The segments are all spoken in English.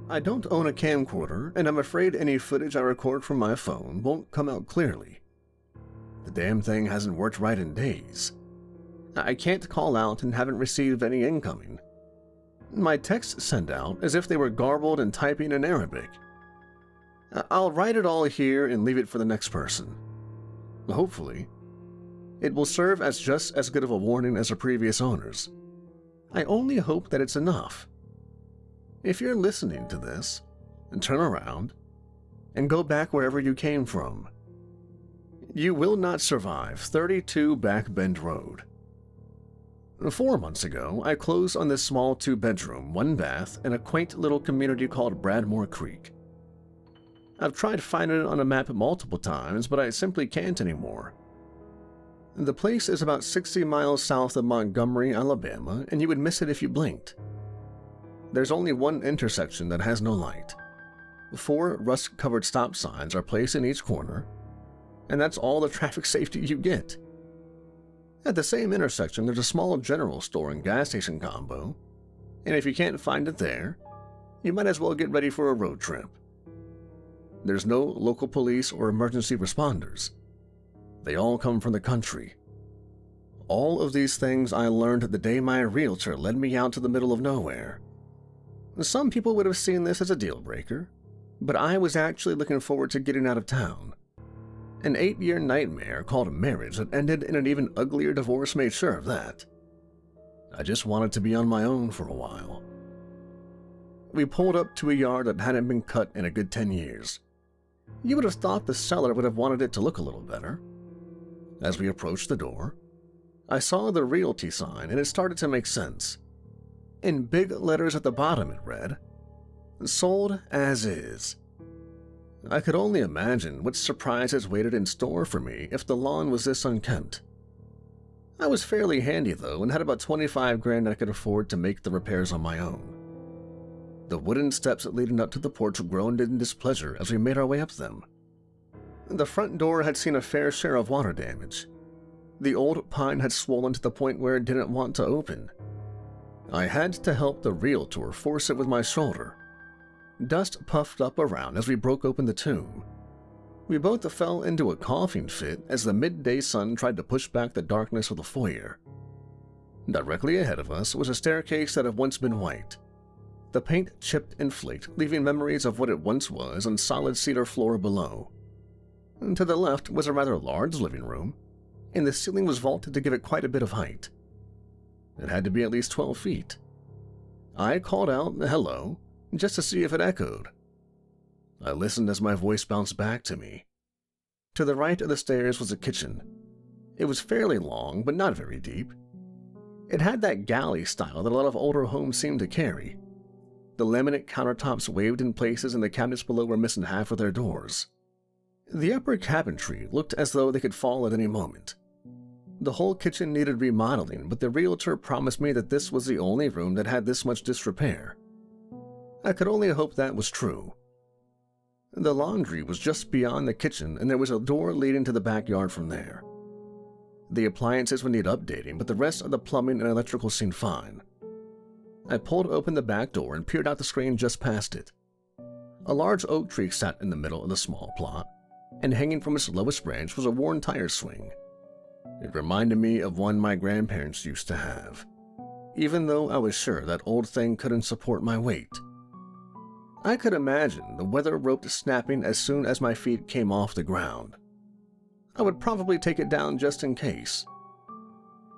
I don't own a camcorder, and I'm afraid any footage I record from my phone won't come out clearly. The damn thing hasn't worked right in days. I can't call out and haven't received any incoming. My texts send out as if they were garbled and typing in Arabic. I'll write it all here and leave it for the next person. Hopefully, it will serve as just as good of a warning as the previous owners. I only hope that it's enough. If you're listening to this, turn around and go back wherever you came from. You will not survive 32 Back Bend Road. 4 months ago, I closed on this small 2-bedroom, 1-bath in a quaint little community called Bradmore Creek. I've tried finding it on a map multiple times, but I simply can't anymore. The place is about 60 miles south of Montgomery, Alabama, and you would miss it if you blinked. There's only one intersection that has no light. 4 rust-covered stop signs are placed in each corner, and that's all the traffic safety you get. At the same intersection, there's a small general store and gas station combo, and if you can't find it there, you might as well get ready for a road trip. There's no local police or emergency responders. They all come from the country. All of these things I learned the day my realtor led me out to the middle of nowhere. Some people would have seen this as a deal breaker, but I was actually looking forward to getting out of town. An 8-year nightmare called marriage that ended in an even uglier divorce made sure of that. I just wanted to be on my own for a while. We pulled up to a yard that hadn't been cut in a good 10 years. You would have thought the seller would have wanted it to look a little better. As we approached the door, I saw the realty sign and it started to make sense. In big letters at the bottom it read, "Sold as is." I could only imagine what surprises waited in store for me if the lawn was this unkempt. I was fairly handy though and had about 25 grand I could afford to make the repairs on my own. The wooden steps leading up to the porch groaned in displeasure as we made our way up them. The front door had seen a fair share of water damage. The old pine had swollen to the point where it didn't want to open. I had to help the realtor force it with my shoulder. Dust puffed up around as we broke open the tomb. We both fell into a coughing fit as the midday sun tried to push back the darkness of the foyer. Directly ahead of us was a staircase that had once been white. The paint chipped and flaked, leaving memories of what it once was on solid cedar floor below. To the left was a rather large living room, and the ceiling was vaulted to give it quite a bit of height. It had to be at least 12 feet. I called out, "Hello," just to see if it echoed. I listened as my voice bounced back to me. To the right of the stairs was a kitchen. It was fairly long, but not very deep. It had that galley style that a lot of older homes seem to carry. The laminate countertops waved in places and the cabinets below were missing half of their doors. The upper cabinetry looked as though they could fall at any moment. The whole kitchen needed remodeling, but the realtor promised me that this was the only room that had this much disrepair. I could only hope that was true. The laundry was just beyond the kitchen, and there was a door leading to the backyard from there. The appliances would need updating, but the rest of the plumbing and electrical seemed fine. I pulled open the back door and peered out the screen just past it. A large oak tree sat in the middle of the small plot, and hanging from its lowest branch was a worn tire swing. It reminded me of one my grandparents used to have, even though I was sure that old thing couldn't support my weight. I could imagine the weather rope snapping as soon as my feet came off the ground. I would probably take it down just in case.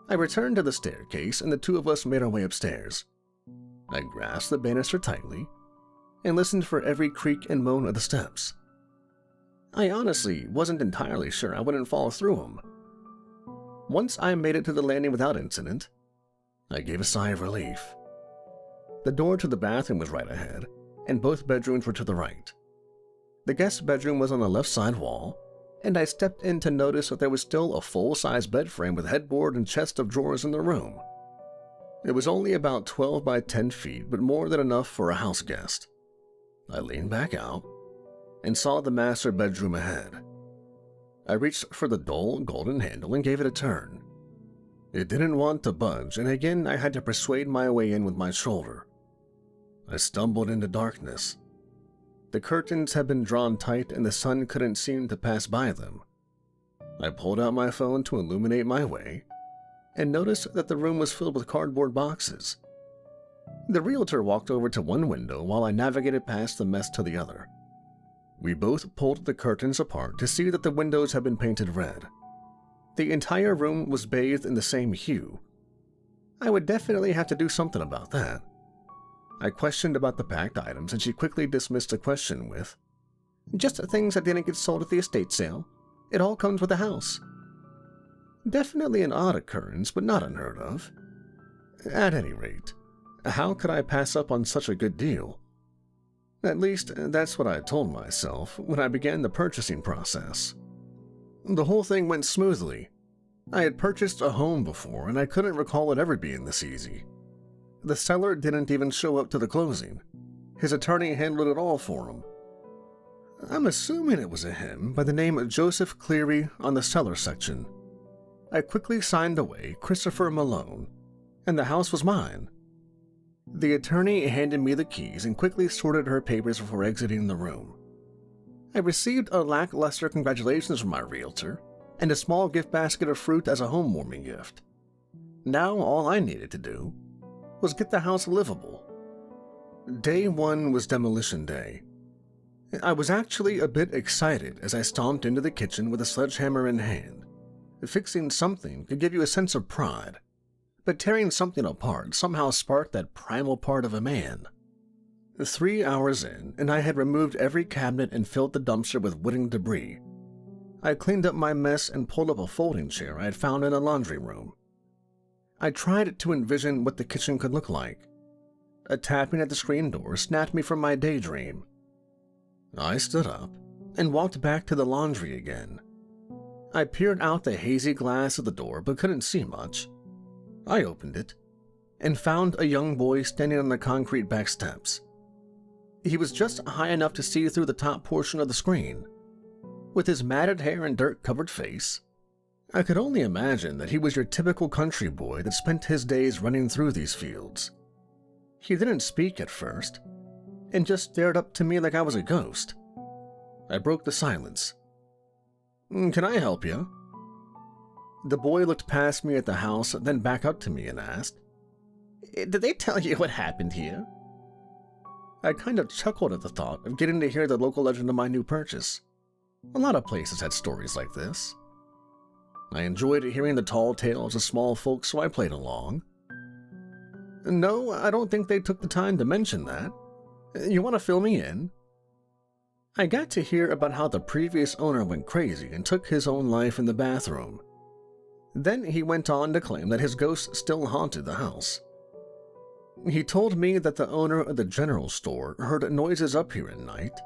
I returned to the staircase and the two of us made our way upstairs. I grasped the banister tightly and listened for every creak and moan of the steps. I honestly wasn't entirely sure I wouldn't fall through them. Once I made it to the landing without incident, I gave a sigh of relief. The door to the bathroom was right ahead, and both bedrooms were to the right. The guest bedroom was on the left side wall, and I stepped in to notice that there was still a full-size bed frame with headboard and chest of drawers in the room. It was only about 12 by 10 feet, but more than enough for a house guest. I leaned back out and saw the master bedroom ahead. I reached for the dull golden handle and gave it a turn. It didn't want to budge, and again I had to persuade my way in with my shoulder. I stumbled into darkness. The curtains had been drawn tight and the sun couldn't seem to pass by them. I pulled out my phone to illuminate my way and noticed that the room was filled with cardboard boxes. The realtor walked over to one window while I navigated past the mess to the other. We both pulled the curtains apart to see that the windows had been painted red. The entire room was bathed in the same hue. I would definitely have to do something about that. I questioned about the packed items and she quickly dismissed the question with, "Just things that didn't get sold at the estate sale. It all comes with the house." Definitely an odd occurrence, but not unheard of. At any rate, how could I pass up on such a good deal? At least, that's what I told myself when I began the purchasing process. The whole thing went smoothly. I had purchased a home before, and I couldn't recall it ever being this easy. The seller didn't even show up to the closing. His attorney handled it all for him. I'm assuming it was a him by the name of Joseph Cleary on the seller section. I quickly signed away Christopher Malone, and the house was mine. The attorney handed me the keys and quickly sorted her papers before exiting the room. I received a lackluster congratulations from my realtor and a small gift basket of fruit as a home-warming gift. Now all I needed to do was get the house livable. Day 1 was demolition day. I was actually a bit excited as I stomped into the kitchen with a sledgehammer in hand. Fixing something could give you a sense of pride, but tearing something apart somehow sparked that primal part of a man. 3 hours in, and I had removed every cabinet and filled the dumpster with wooden debris. I cleaned up my mess and pulled up a folding chair I had found in a laundry room. I tried to envision what the kitchen could look like. A tapping at the screen door snapped me from my daydream. I stood up and walked back to the laundry again. I peered out the hazy glass of the door but couldn't see much. I opened it and found a young boy standing on the concrete back steps. He was just high enough to see through the top portion of the screen. With his matted hair and dirt-covered face, I could only imagine that he was your typical country boy that spent his days running through these fields. He didn't speak at first, and just stared up to me like I was a ghost. I broke the silence. "Can I help you?" The boy looked past me at the house, then back up to me and asked, "Did they tell you what happened here?" I kind of chuckled at the thought of getting to hear the local legend of my new purchase. A lot of places had stories like this. I enjoyed hearing the tall tales of small folk, so I played along. "No, I don't think they took the time to mention that. You want to fill me in?" I got to hear about how the previous owner went crazy and took his own life in the bathroom. Then he went on to claim that his ghost still haunted the house. He told me that the owner of the general store heard noises up here at night,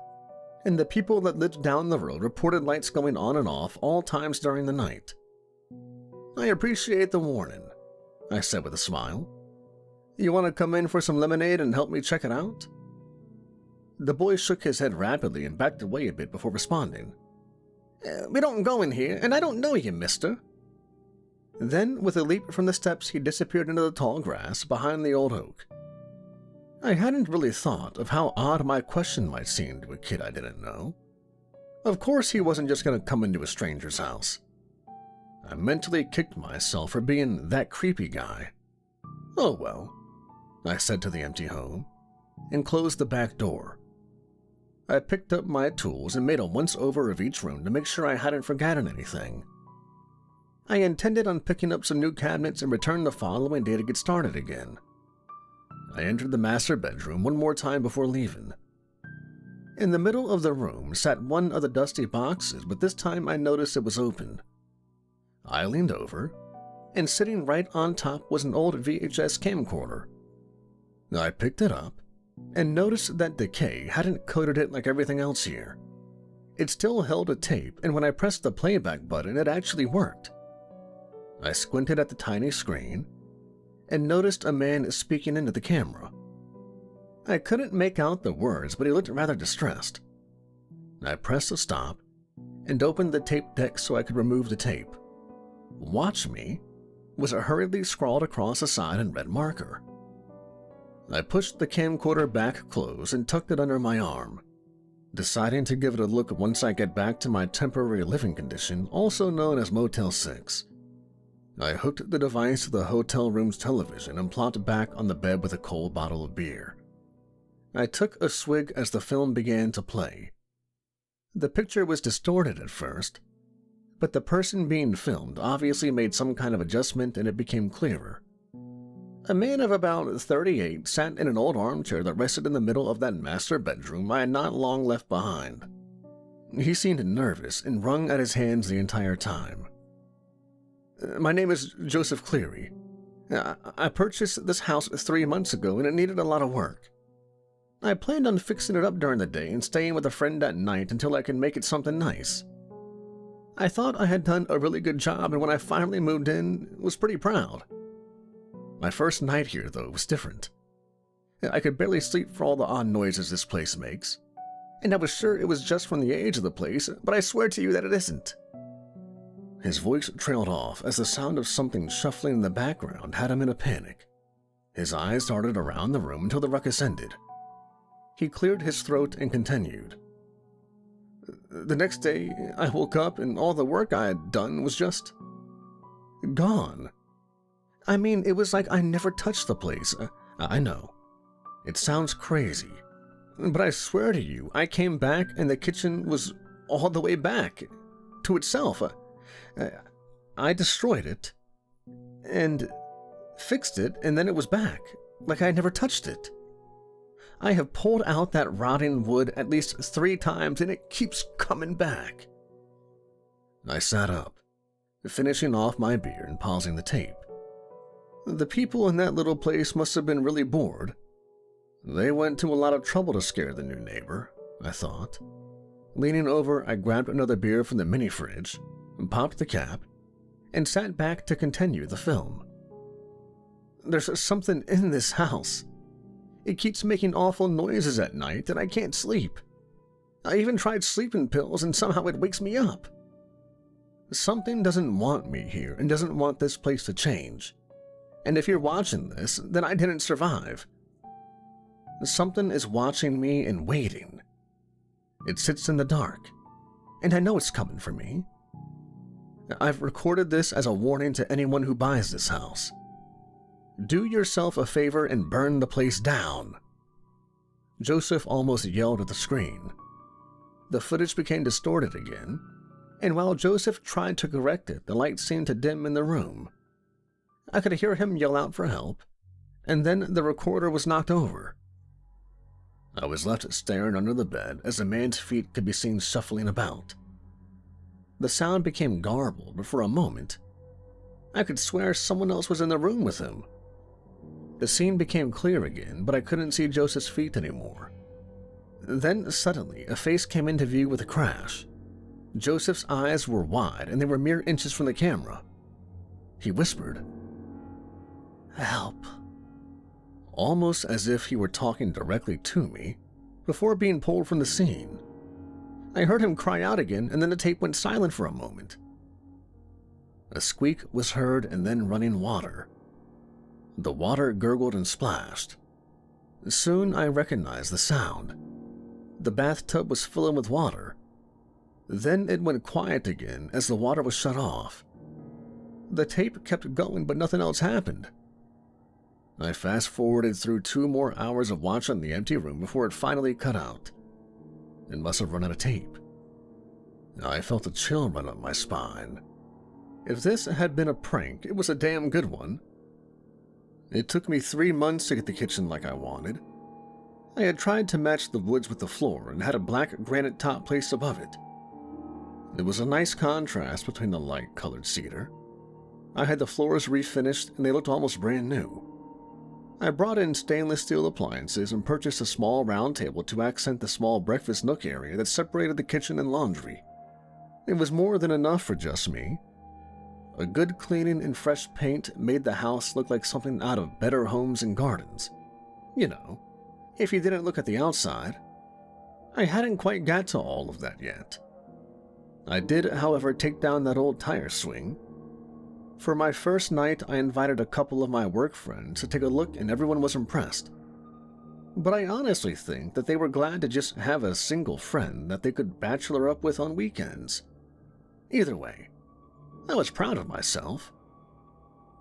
and the people that lived down the road reported lights going on and off all times during the night. "I appreciate the warning," I said with a smile. "You want to come in for some lemonade and help me check it out?" The boy shook his head rapidly and backed away a bit before responding. "We don't go in here, and I don't know you, mister." Then, with a leap from the steps, he disappeared into the tall grass behind the old oak. I hadn't really thought of how odd my question might seem to a kid I didn't know. Of course he wasn't just going to come into a stranger's house. I mentally kicked myself for being that creepy guy. "Oh well," I said to the empty home, and closed the back door. I picked up my tools and made a once-over of each room to make sure I hadn't forgotten anything. I intended on picking up some new cabinets and returned the following day to get started again. I entered the master bedroom one more time before leaving. In the middle of the room sat one of the dusty boxes, but this time I noticed it was open. I leaned over, and sitting right on top was an old VHS camcorder. I picked it up and noticed that decay hadn't coated it like everything else here. It still held a tape, and when I pressed the playback button, it actually worked. I squinted at the tiny screen and noticed a man speaking into the camera. I couldn't make out the words, but he looked rather distressed. I pressed a stop and opened the tape deck so I could remove the tape. "Watch me" was hurriedly scrawled across the side in red marker. I pushed the camcorder back close and tucked it under my arm, deciding to give it a look once I get back to my temporary living condition, also known as Motel 6. I hooked the device to the hotel room's television and plopped back on the bed with a cold bottle of beer. I took a swig as the film began to play. The picture was distorted at first, but the person being filmed obviously made some kind of adjustment and it became clearer. A man of about 38 sat in an old armchair that rested in the middle of that master bedroom I had not long left behind. He seemed nervous and wrung at his hands the entire time. "My name is Joseph Cleary. I purchased this house 3 months ago and it needed a lot of work. I planned on fixing it up during the day and staying with a friend at night until I could make it something nice. I thought I had done a really good job, and when I finally moved in, was pretty proud. My first night here, though, was different. I could barely sleep for all the odd noises this place makes, and I was sure it was just from the age of the place, but I swear to you that it isn't." His voice trailed off as the sound of something shuffling in the background had him in a panic. His eyes darted around the room until the ruckus ended. He cleared his throat and continued. "The next day, I woke up and all the work I had done was just gone. I mean, it was like I never touched the place. I know. It sounds crazy. But I swear to you, I came back and the kitchen was all the way back to itself. I destroyed it and fixed it, and then it was back, like I never touched it. I have pulled out that rotting wood at least 3 times and it keeps coming back." I sat up, finishing off my beer and pausing the tape. The people in that little place must have been really bored. They went to a lot of trouble to scare the new neighbor, I thought. Leaning over, I grabbed another beer from the mini fridge, popped the cap, and sat back to continue the film. "There's something in this house. It keeps making awful noises at night and I can't sleep. I even tried sleeping pills and somehow it wakes me up. Something doesn't want me here and doesn't want this place to change. And if you're watching this, then I didn't survive. Something is watching me and waiting. It sits in the dark, and I know it's coming for me. I've recorded this as a warning to anyone who buys this house. Do yourself a favor and burn the place down." Joseph almost yelled at the screen. The footage became distorted again, and while Joseph tried to correct it, the light seemed to dim in the room. I could hear him yell out for help, and then the recorder was knocked over. I was left staring under the bed as a man's feet could be seen shuffling about. The sound became garbled, but for a moment, I could swear someone else was in the room with him. The scene became clear again, but I couldn't see Joseph's feet anymore. Then, suddenly, a face came into view with a crash. Joseph's eyes were wide, and they were mere inches from the camera. He whispered, "Help," almost as if he were talking directly to me, before being pulled from the scene. I heard him cry out again, and then the tape went silent for a moment. A squeak was heard and then running water. The water gurgled and splashed. Soon I recognized the sound. The bathtub was filling with water. Then it went quiet again as the water was shut off. The tape kept going, but nothing else happened. I fast-forwarded through 2 more hours of watching the empty room before it finally cut out. It must have run out of tape. I felt a chill run up my spine. If this had been a prank, it was a damn good one. It took me 3 months to get the kitchen like I wanted. I had tried to match the woods with the floor and had a black granite top placed above it. It was a nice contrast between the light-colored cedar. I had the floors refinished and they looked almost brand new. I brought in stainless steel appliances and purchased a small round table to accent the small breakfast nook area that separated the kitchen and laundry. It was more than enough for just me. A good cleaning and fresh paint made the house look like something out of Better Homes and Gardens. You know, if you didn't look at the outside. I hadn't quite got to all of that yet. I did, however, take down that old tire swing. For my first night, I invited a couple of my work friends to take a look and everyone was impressed. but I honestly think that they were glad to just have a single friend that they could bachelor up with on weekends. Either way, I was proud of myself.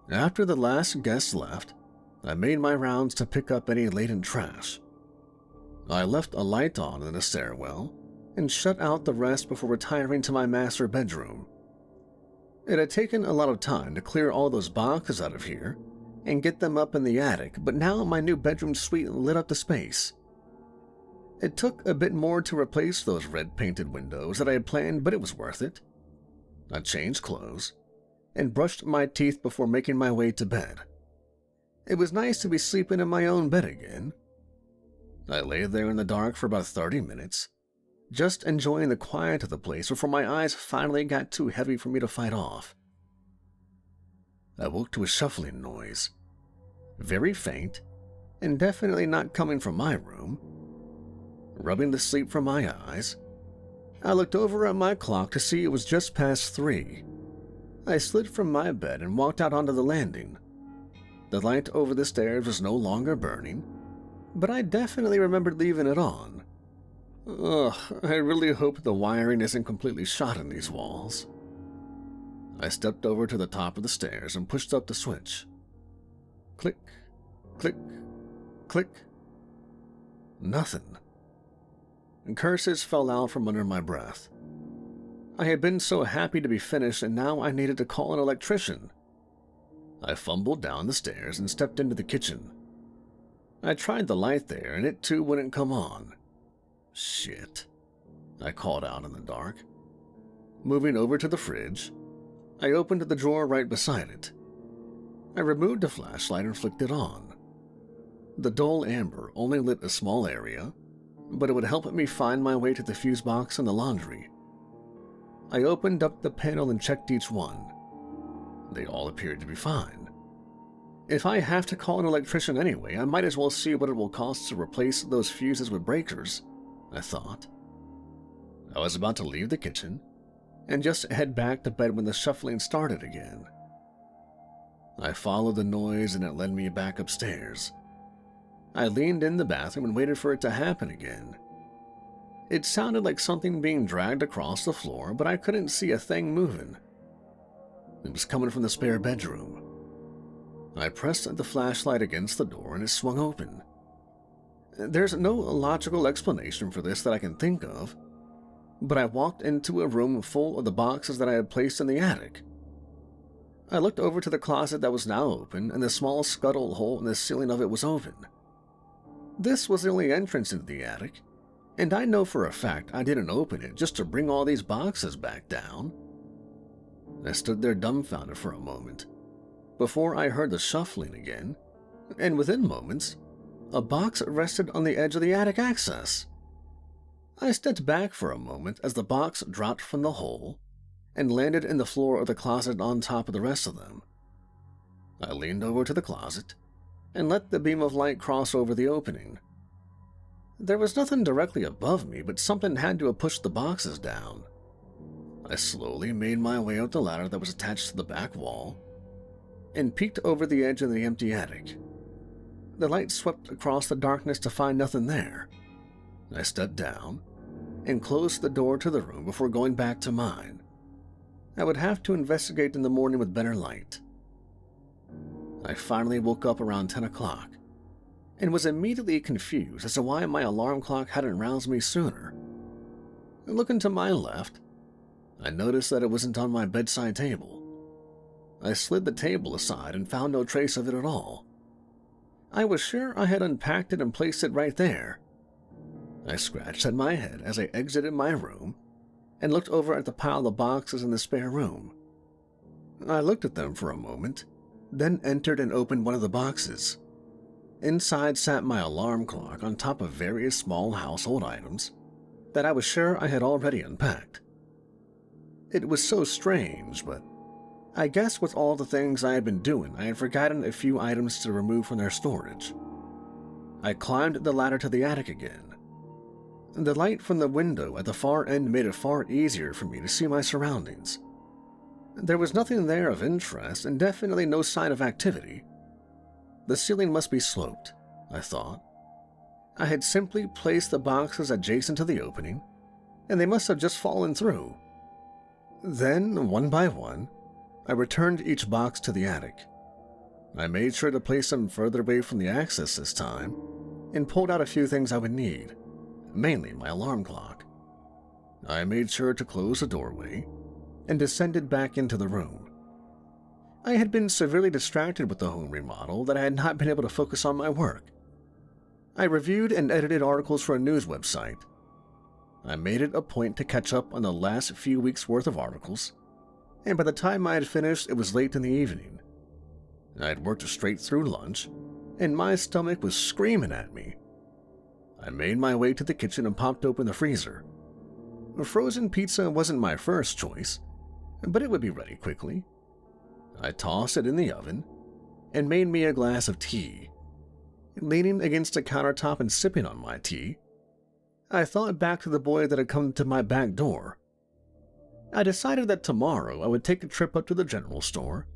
After the last guest left, I made my rounds to pick up any latent trash. I left a light on in the stairwell and shut out the rest before retiring to my master bedroom. It had taken a lot of time to clear all those boxes out of here and get them up in the attic, but now my new bedroom suite lit up the space. It took a bit more to replace those red-painted windows that I had planned, but it was worth it. I changed clothes and brushed my teeth before making my way to bed. It was nice to be sleeping in my own bed again. I lay there in the dark for about 30 minutes, just enjoying the quiet of the place before my eyes finally got too heavy for me to fight off. I woke to a shuffling noise, very faint, and definitely not coming from my room. Rubbing the sleep from my eyes, I looked over at my clock to see it was just past 3. I slid from my bed and walked out onto the landing. The light over the stairs was no longer burning, but I definitely remembered leaving it on. Ugh, I really hope the wiring isn't completely shot in these walls. I stepped over to the top of the stairs and pushed up the switch. Click, click, click. Nothing. And curses fell out from under my breath. I had been so happy to be finished, and now I needed to call an electrician. I fumbled down the stairs and stepped into the kitchen. I tried the light there, and it too wouldn't come on. Shit, I called out in the dark. Moving over to the fridge, I opened the drawer right beside it. I removed the flashlight and flicked it on. The dull amber only lit a small area, but it would help me find my way to the fuse box in the laundry. I opened up the panel and checked each one. They all appeared to be fine. If I have to call an electrician anyway, I might as well see what it will cost to replace those fuses with breakers, I thought. I was about to leave the kitchen and just head back to bed when the shuffling started again. I followed the noise and it led me back upstairs. I leaned in the bathroom and waited for it to happen again. It sounded like something being dragged across the floor, but I couldn't see a thing moving. It was coming from the spare bedroom. I pressed the flashlight against the door and it swung open. There's no logical explanation for this that I can think of, but I walked into a room full of the boxes that I had placed in the attic. I looked over to the closet that was now open, and the small scuttle hole in the ceiling of it was open. This was the only entrance into the attic, and I know for a fact I didn't open it just to bring all these boxes back down. I stood there dumbfounded for a moment, before I heard the shuffling again, and within moments, a box rested on the edge of the attic access. I stepped back for a moment as the box dropped from the hole and landed in the floor of the closet on top of the rest of them. I leaned over to the closet and let the beam of light cross over the opening. There was nothing directly above me, but something had to have pushed the boxes down. I slowly made my way up the ladder that was attached to the back wall and peeked over the edge of the empty attic. The light swept across the darkness to find nothing there. I stepped down and closed the door to the room before going back to mine. I would have to investigate in the morning with better light. I finally woke up around 10 o'clock and was immediately confused as to why my alarm clock hadn't roused me sooner. Looking to my left, I noticed that it wasn't on my bedside table. I slid the table aside and found no trace of it at all. I was sure I had unpacked it and placed it right there. I scratched at my head as I exited my room and looked over at the pile of boxes in the spare room. I looked at them for a moment, then entered and opened one of the boxes. Inside sat my alarm clock on top of various small household items that I was sure I had already unpacked. It was so strange, but I guess with all the things I had been doing, I had forgotten a few items to remove from their storage. I climbed the ladder to the attic again. The light from the window at the far end made it far easier for me to see my surroundings. There was nothing there of interest and definitely no sign of activity. The ceiling must be sloped, I thought. I had simply placed the boxes adjacent to the opening, and they must have just fallen through. Then, one by one, I returned each box to the attic. I made sure to place them further away from the access this time, and pulled out a few things I would need, mainly my alarm clock. I made sure to close the doorway, and descended back into the room. I had been severely distracted with the home remodel that I had not been able to focus on my work. I reviewed and edited articles for a news website. I made it a point to catch up on the last few weeks' worth of articles, and by the time I had finished, it was late in the evening. I had worked straight through lunch, and my stomach was screaming at me. I made my way to the kitchen and popped open the freezer. Frozen pizza wasn't my first choice, but it would be ready quickly. I tossed it in the oven and made me a glass of tea. Leaning against the countertop and sipping on my tea, I thought back to the boy that had come to my back door. I decided that tomorrow I would take a trip up to the general store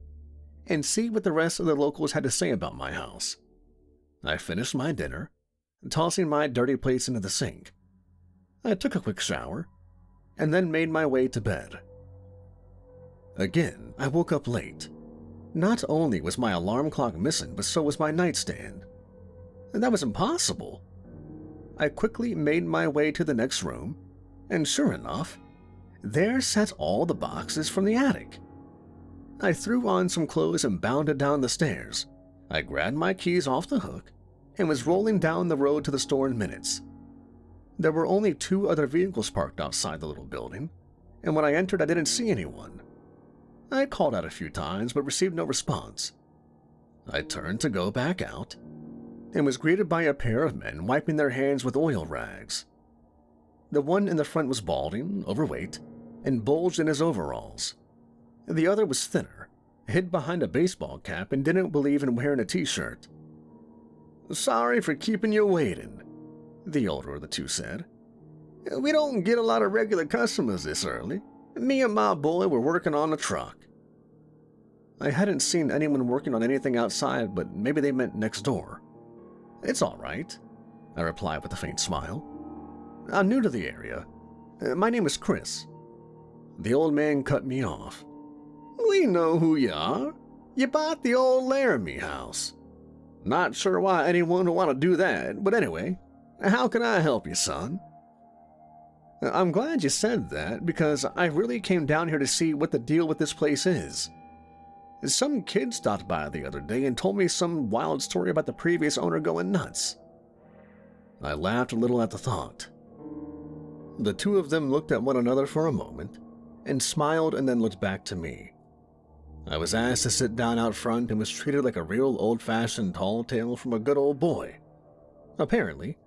and see what the rest of the locals had to say about my house. I finished my dinner, tossing my dirty plates into the sink. I took a quick shower, and then made my way to bed. Again, I woke up late. Not only was my alarm clock missing, but so was my nightstand. And that was impossible. I quickly made my way to the next room, and sure enough, there sat all the boxes from the attic. I threw on some clothes and bounded down the stairs. I grabbed my keys off the hook and was rolling down the road to the store in minutes. There were only 2 other vehicles parked outside the little building, and when I entered, I didn't see anyone. I called out a few times but received no response. I turned to go back out and was greeted by a pair of men wiping their hands with oil rags. The one in the front was balding, overweight, and bulged in his overalls. The other was thinner, hid behind a baseball cap, and didn't believe in wearing a t-shirt. "Sorry for keeping you waiting," the older of the two said. "We don't get a lot of regular customers this early. Me and my boy were working on the truck." I hadn't seen anyone working on anything outside, but maybe they meant next door. "It's all right," I replied with a faint smile. "I'm new to the area. My name is Chris." The old man cut me off. "We know who you are. You bought the old Laramie house. Not sure why anyone would want to do that, but anyway, how can I help you, son?" "I'm glad you said that, because I really came down here to see what the deal with this place is. Some kid stopped by the other day and told me some wild story about the previous owner going nuts." I laughed a little at the thought. The two of them looked at one another for a moment and smiled and then looked back to me. I was asked to sit down out front and was treated like a real old-fashioned tall tale from a good old boy. Apparently,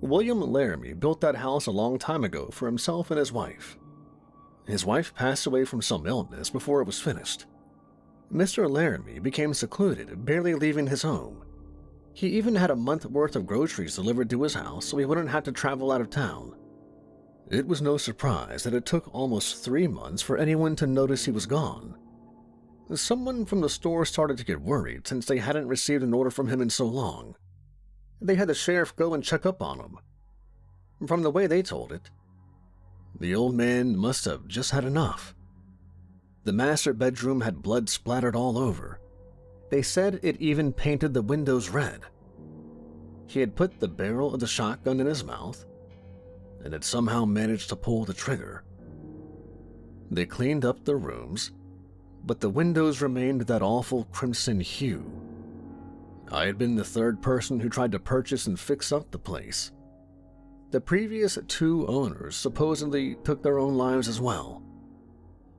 William Laramie built that house a long time ago for himself and his wife. His wife passed away from some illness before it was finished. Mr. Laramie became secluded, barely leaving his home. He even had a month's worth of groceries delivered to his house so he wouldn't have to travel out of town. It was no surprise that it took almost 3 months for anyone to notice he was gone. Someone from the store started to get worried since they hadn't received an order from him in so long. They had the sheriff go and check up on him. From the way they told it, the old man must have just had enough. The master bedroom had blood splattered all over. They said it even painted the windows red. He had put the barrel of the shotgun in his mouth and had somehow managed to pull the trigger. They cleaned up the rooms, but the windows remained that awful crimson hue. I had been the 3rd person who tried to purchase and fix up the place. The previous 2 owners supposedly took their own lives as well.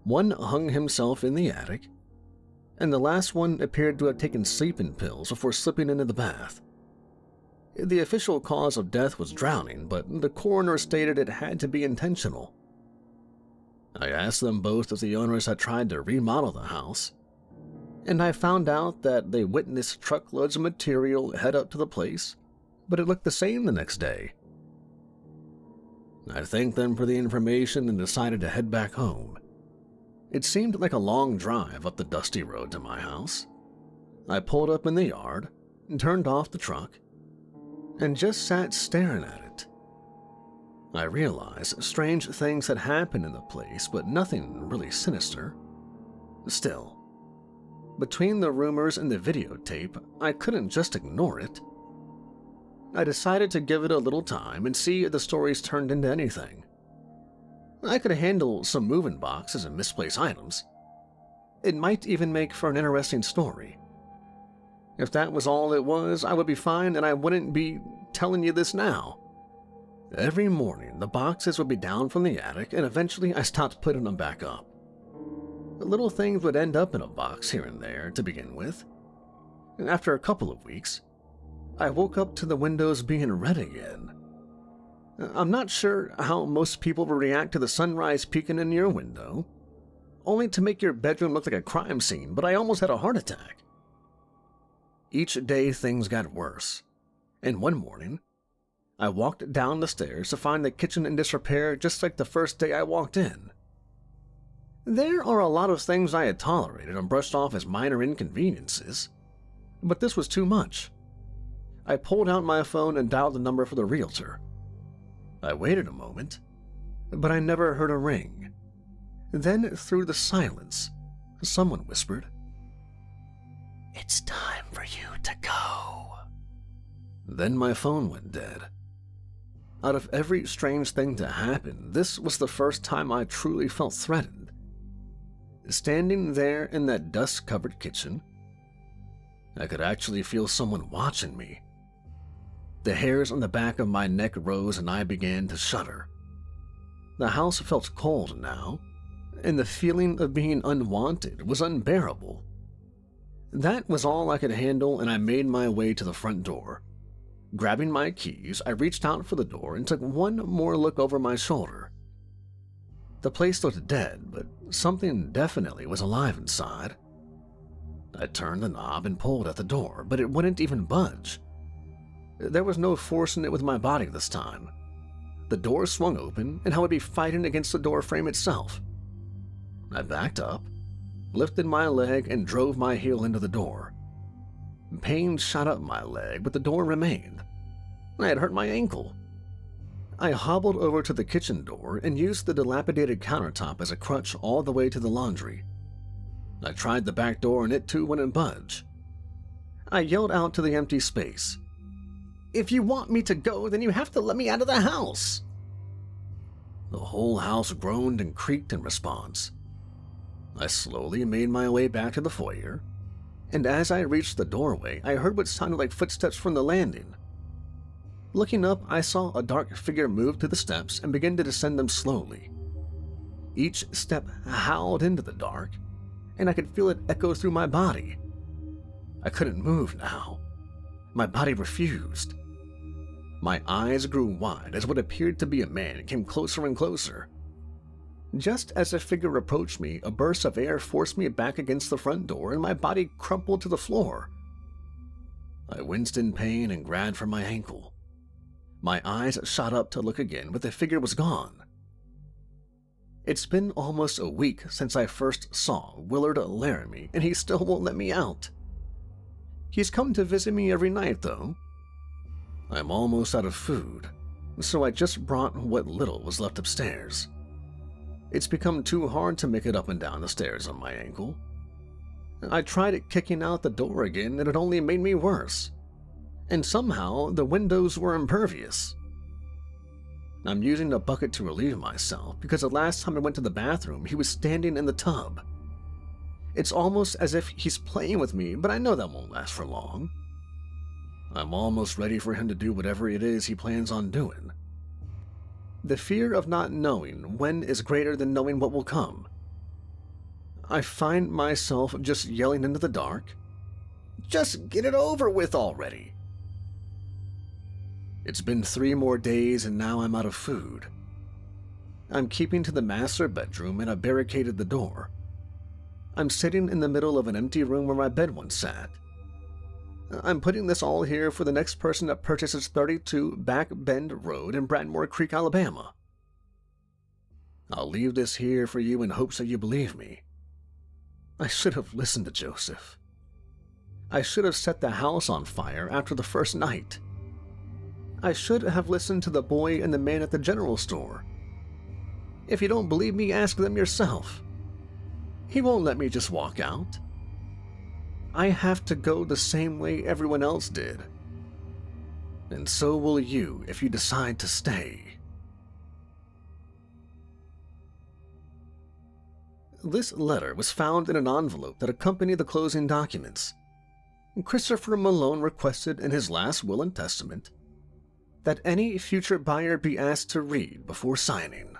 One hung himself in the attic, and the last one appeared to have taken sleeping pills before slipping into the bath. The official cause of death was drowning, but the coroner stated it had to be intentional. I asked them both if the owners had tried to remodel the house, and I found out that they witnessed truckloads of material head up to the place, but it looked the same the next day. I thanked them for the information and decided to head back home. It seemed like a long drive up the dusty road to my house. I pulled up in the yard and turned off the truck. and just sat staring at it. I realized strange things had happened in the place, but nothing really sinister. Still, between the rumors and the videotape, I couldn't just ignore it. I decided to give it a little time and see if the stories turned into anything. I could handle some moving boxes and misplaced items. It might even make for an interesting story. If that was all it was, I would be fine and I wouldn't be telling you this now. Every morning, the boxes would be down from the attic and eventually I stopped putting them back up. The little things would end up in a box here and there to begin with. And after a couple of weeks, I woke up to the windows being red again. I'm not sure how most people will react to the sunrise peeking in your window, only to make your bedroom look like a crime scene, but I almost had a heart attack. Each day things got worse, and one morning, I walked down the stairs to find the kitchen in disrepair just like the first day I walked in. There are a lot of things I had tolerated and brushed off as minor inconveniences, but this was too much. I pulled out my phone and dialed the number for the realtor. I waited a moment, but I never heard a ring. Then, through the silence, someone whispered, "It's time for you to go." Then my phone went dead. Out of every strange thing to happen, this was the first time I truly felt threatened. Standing there in that dust-covered kitchen, I could actually feel someone watching me. The hairs on the back of my neck rose and I began to shudder. The house felt cold now, and the feeling of being unwanted was unbearable. That was all I could handle, and I made my way to the front door. Grabbing my keys, I reached out for the door and took one more look over my shoulder. The place looked dead, but something definitely was alive inside. I turned the knob and pulled at the door, but it wouldn't even budge. There was no forcing it with my body this time. The door swung open, and I would be fighting against the door frame itself. I backed up, lifted my leg, and drove my heel into the door. Pain shot up my leg, but the door remained. I had hurt my ankle. I hobbled over to the kitchen door and used the dilapidated countertop as a crutch all the way to the laundry. I tried the back door and it too wouldn't budge. I yelled out to the empty space, "If you want me to go, then you have to let me out of the house." The whole house groaned and creaked in response. I slowly made my way back to the foyer, and as I reached the doorway, I heard what sounded like footsteps from the landing. Looking up, I saw a dark figure move to the steps and begin to descend them slowly. Each step howled into the dark, and I could feel it echo through my body. I couldn't move now. My body refused. My eyes grew wide as what appeared to be a man came closer and closer. Just as the figure approached me, a burst of air forced me back against the front door and my body crumpled to the floor. I winced in pain and grabbed for my ankle. My eyes shot up to look again, but the figure was gone. It's been almost a week since I first saw Willard Laramie, and he still won't let me out. He's come to visit me every night, though. I'm almost out of food, so I just brought what little was left upstairs. It's become too hard to make it up and down the stairs on my ankle. I tried kicking out the door again, and it only made me worse. And somehow, the windows were impervious. I'm using a bucket to relieve myself because the last time I went to the bathroom, he was standing in the tub. It's almost as if he's playing with me, but I know that won't last for long. I'm almost ready for him to do whatever it is he plans on doing. The fear of not knowing when is greater than knowing what will come. I find myself just yelling into the dark, "Just get it over with already!" It's been 3 more days and now I'm out of food. I'm keeping to the master bedroom and I barricaded the door. I'm sitting in the middle of an empty room where my bed once sat. I'm putting this all here for the next person that purchases 32 Back Bend Road in Bradmore Creek, Alabama. I'll leave this here for you in hopes that you believe me. I should have listened to Joseph. I should have set the house on fire after the first night. I should have listened to the boy and the man at the general store. If you don't believe me, ask them yourself. He won't let me just walk out. I have to go the same way everyone else did. And so will you if you decide to stay. This letter was found in an envelope that accompanied the closing documents. Christopher Malone requested in his last will and testament that any future buyer be asked to read before signing.